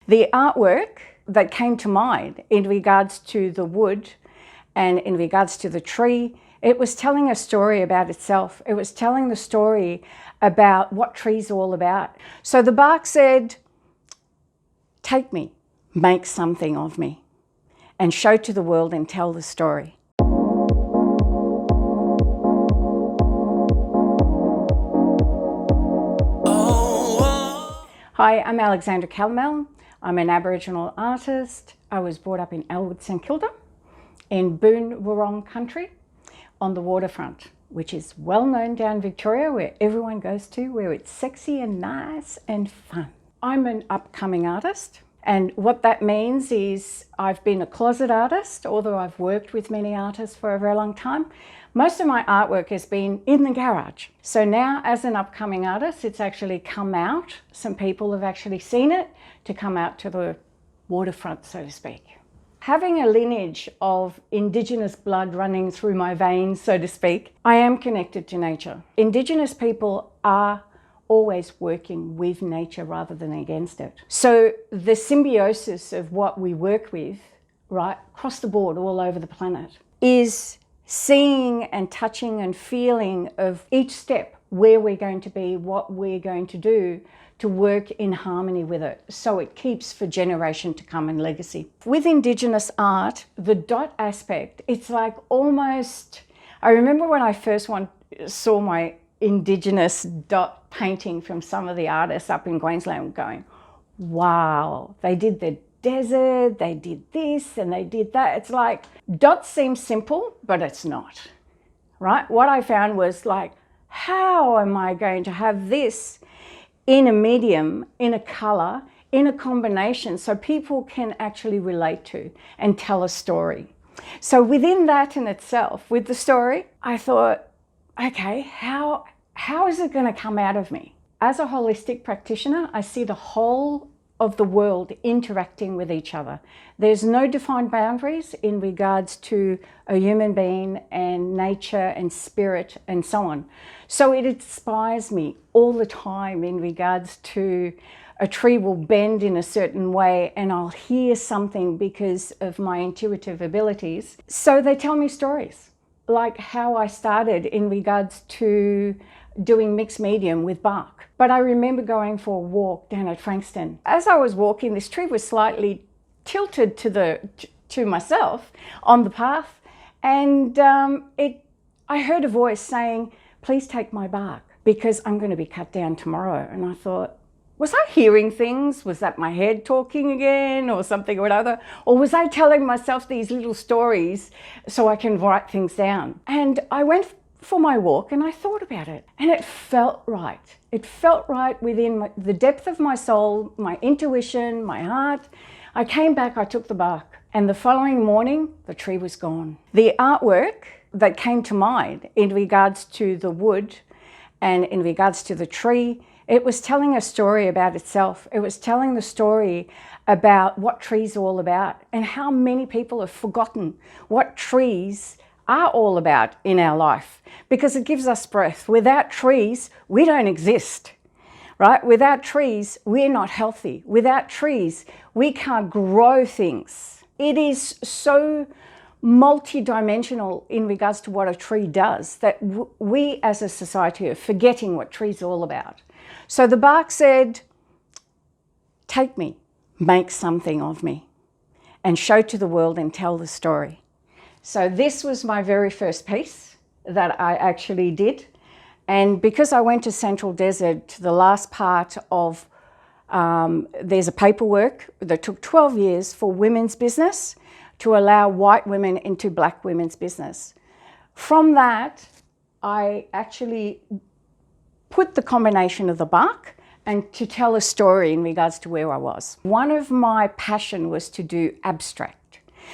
The artwork that came to mind in regards to the wood and in regards to the tree, it was telling a story about itself. It was telling the story about what trees are all about. So the bark said, take me, make something of me, and show to the world and tell the story. Hi, I'm Alexandra Calmel. I'm an Aboriginal artist. I was brought up in Elwood St Kilda in Boon Wurrung country on the waterfront, which is well known down Victoria, where everyone goes to, where it's sexy and nice and fun. I'm an upcoming artist, and what that means is I've been a closet artist, although I've worked with many artists for a very long time. Most of my artwork has been in the garage. So now as an upcoming artist, it's actually come out. Some people have actually seen it to come out to the waterfront, so to speak. Having a lineage of Indigenous blood running through my veins, so to speak, I am connected to nature. Indigenous people are always working with nature rather than against it. So the symbiosis of what we work with, right, across the board, all over the planet, is seeing and touching and feeling of each step, where we're going to be, what we're going to do to work in harmony with it, so it keeps for generation to come and legacy. With Indigenous art, the dot aspect, it's like almost, I remember when I first saw my Indigenous dot painting from some of the artists up in Queensland going, wow, they did the desert, they did this and they did that. It's like, dots seem simple, but it's not, right? What I found was like, how am I going to have this in a medium, in a color, in a combination, so people can actually relate to and tell a story? So within that in itself, with the story, I thought, okay, how is it going to come out of me? As a holistic practitioner, I see the whole of the world interacting with each other. There's no defined boundaries in regards to a human being and nature and spirit and so on. So it inspires me all the time in regards to a tree will bend in a certain way and I'll hear something because of my intuitive abilities. So they tell me stories, like how I started in regards to doing mixed medium with bark. But I remember going for a walk down at Frankston. As I was walking, this tree was slightly tilted to myself on the path, and I heard a voice saying, please take my bark because I'm going to be cut down tomorrow. And I thought, was I hearing things? Was that my head talking again or something or another? Or was I telling myself these little stories so I can write things down? And I went for my walk and I thought about it and it felt right. It felt right within the depth of my soul, my intuition, my heart. I came back, I took the bark, and the following morning, the tree was gone. The artwork that came to mind in regards to the wood and in regards to the tree, it was telling a story about itself. It was telling the story about what trees are all about and how many people have forgotten what trees are all about in our life, because it gives us breath. Without trees, we don't exist, right? Without trees, we're not healthy. Without trees, we can't grow things. It is so multi-dimensional in regards to what a tree does that we as a society are forgetting what trees are all about. So the bark said, take me, make something of me, and show to the world and tell the story. So this was my very first piece that I actually did. And because I went to Central Desert, to the last part of, there's a paperwork that took 12 years for women's business to allow white women into black women's business. From that, I actually put the combination of the bark and to tell a story in regards to where I was. One of my passion was to do abstract.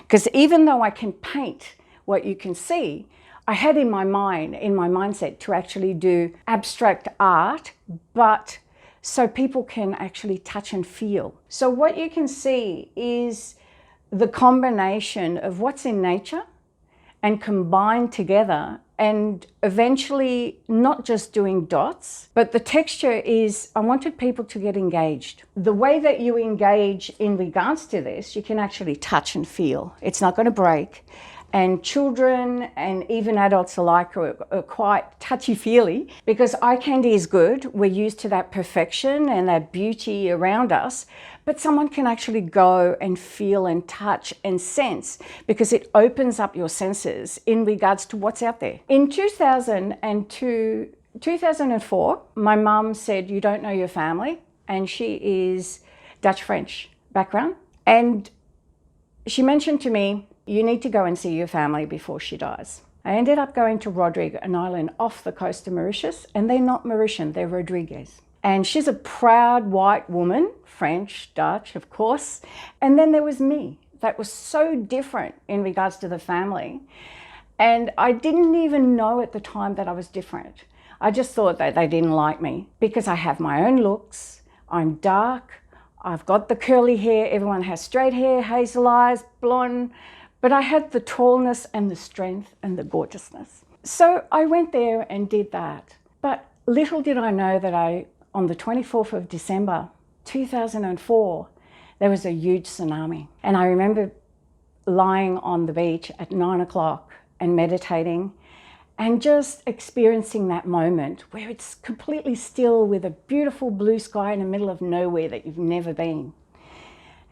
Because even though I can paint what you can see, I had in my mind, in my mindset, to actually do abstract art, but so people can actually touch and feel. So what you can see is the combination of what's in nature and combined together and eventually not just doing dots, but the texture is, I wanted people to get engaged. The way that you engage in regards to this, you can actually touch and feel. It's not going to break. And children and even adults alike are quite touchy-feely because eye candy is good. We're used to that perfection and that beauty around us, but someone can actually go and feel and touch and sense because it opens up your senses in regards to what's out there. In 2004, my mum said, "You don't know your family," and she is Dutch-French background. And she mentioned to me, "You need to go and see your family before she dies." I ended up going to Rodrigue, an island off the coast of Mauritius, and they're not Mauritian, they're Rodriguez. And she's a proud white woman, French, Dutch, of course. And then there was me, that was so different in regards to the family. And I didn't even know at the time that I was different. I just thought that they didn't like me because I have my own looks, I'm dark, I've got the curly hair, everyone has straight hair, hazel eyes, blonde, but I had the tallness and the strength and the gorgeousness. So I went there and did that. But little did I know that on the 24th of December, 2004, there was a huge tsunami. And I remember lying on the beach at 9 o'clock and meditating and just experiencing that moment where it's completely still with a beautiful blue sky in the middle of nowhere that you've never been.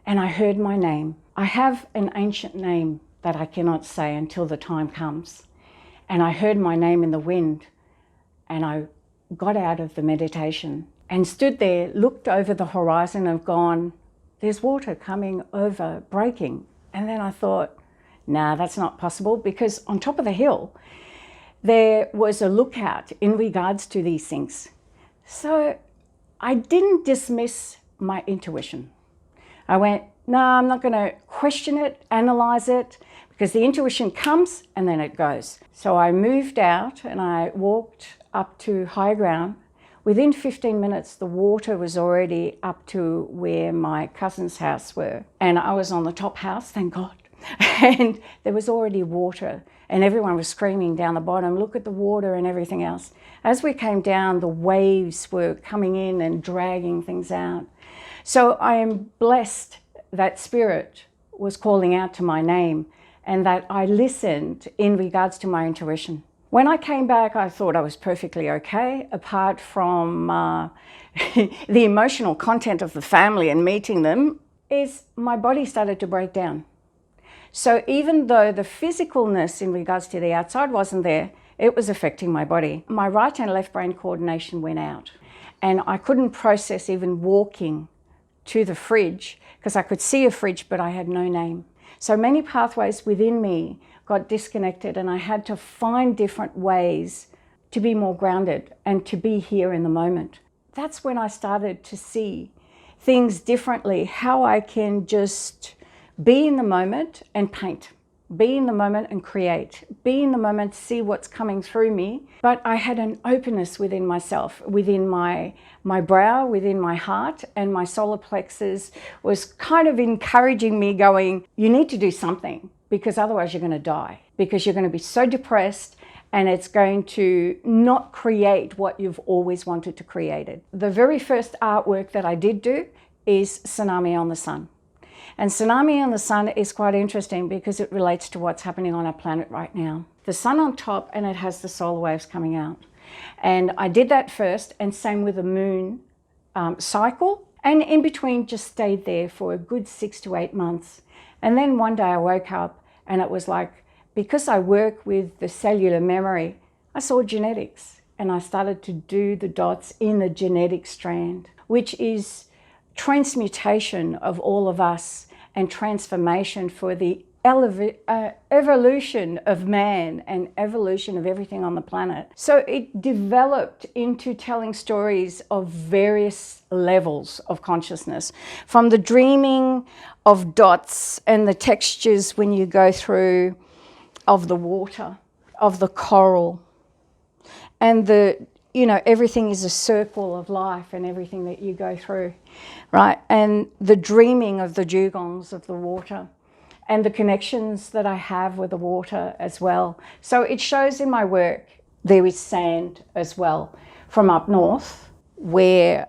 And I heard my name. I have an ancient name that I cannot say until the time comes. And I heard my name in the wind, and I got out of the meditation and stood there, looked over the horizon and gone, there's water coming over, breaking. And then I thought, nah, that's not possible, because on top of the hill, there was a lookout in regards to these things. So I didn't dismiss my intuition. I went, no, I'm not going to question it, analyze it, because the intuition comes and then it goes. So I moved out and I walked up to high ground. Within 15 minutes, the water was already up to where my cousin's house were. And I was on the top house, thank God. And there was already water and everyone was screaming down the bottom, look at the water and everything else. As we came down, the waves were coming in and dragging things out. So I am blessed that Spirit was calling out to my name and that I listened in regards to my intuition. When I came back, I thought I was perfectly okay, apart from the emotional content of the family and meeting them, is my body started to break down. So even though the physicalness in regards to the outside wasn't there, it was affecting my body. My right and left brain coordination went out and I couldn't process even walking to the fridge because I could see a fridge, but I had no name. So many pathways within me got disconnected and I had to find different ways to be more grounded and to be here in the moment. That's when I started to see things differently, how I can just be in the moment and paint, be in the moment and create, be in the moment, see what's coming through me. But I had an openness within myself, within my brow, within my heart, and my solar plexus was kind of encouraging me going, you need to do something because otherwise you're going to die, because you're going to be so depressed and it's going to not create what you've always wanted to create. The very first artwork that I did do is Tsunami on the Sun. And Tsunami on the Sun is quite interesting because it relates to what's happening on our planet right now. The sun on top and it has the solar waves coming out. And I did that first, and same with the moon cycle. And in between just stayed there for a good 6 to 8 months. And then one day I woke up and it was like, because I work with the cellular memory, I saw genetics and I started to do the dots in the genetic strand, which is transmutation of all of us and transformation for the evolution of man and evolution of everything on the planet. So it developed into telling stories of various levels of consciousness, from the dreaming of dots and the textures when you go through of the water, of the coral, and everything is a circle of life and everything that you go through, right? And the dreaming of the dugongs of the water. and the connections that I have with the water as well. So it shows in my work. There is sand as well from up north, where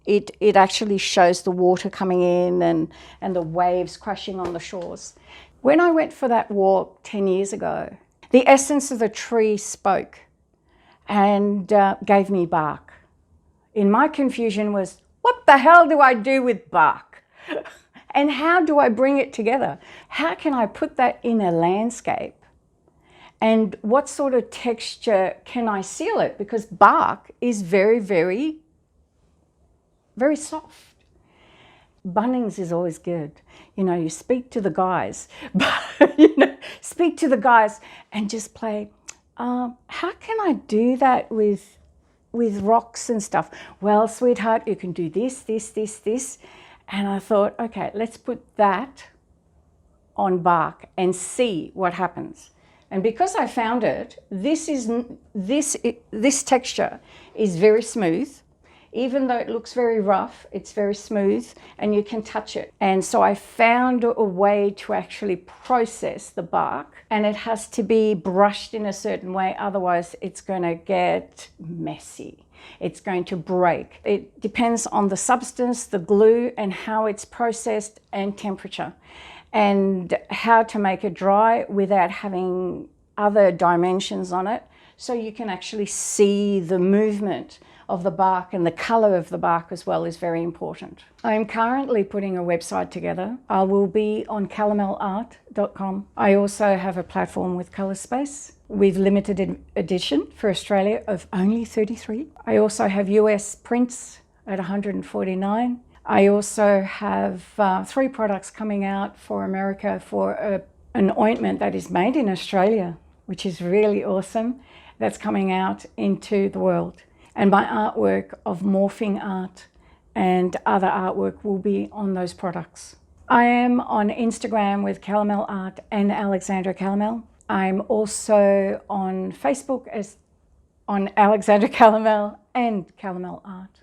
it actually shows the water coming in and the waves crashing on the shores. When I went for that walk 10 years ago, the essence of the tree spoke and gave me bark. In my confusion was, what the hell do I do with bark? And how do I bring it together? How can I put that in a landscape? And what sort of texture can I seal it? Because bark is very, very, very soft. Bunnings is always good. You know, you speak to the guys, speak to the guys and just play, how can I do that with rocks and stuff? Well, sweetheart, you can do this, this, this, this. And I thought, okay, let's put that on bark and see what happens. And because I found it, this texture is very smooth. Even though it looks very rough, it's very smooth and you can touch it. And so I found a way to actually process the bark, and it has to be brushed in a certain way, otherwise it's going to get messy. It's going to break. It depends on the substance, the glue, and how it's processed, and temperature, and how to make it dry without having other dimensions on it, so you can actually see the movement of the bark, and the colour of the bark as well is very important. I'm currently putting a website together. I will be on calomelart.com. I also have a platform with ColourSpace with limited edition for Australia of only 33. I also have US prints at 149. I also have 3 products coming out for America for an ointment that is made in Australia, which is really awesome. That's coming out into the world. And my artwork of morphing art and other artwork will be on those products. I am on Instagram with Calomel Art and Alexandra Calomel. I'm also on Facebook as on Alexandra Calomel and Calomel Art.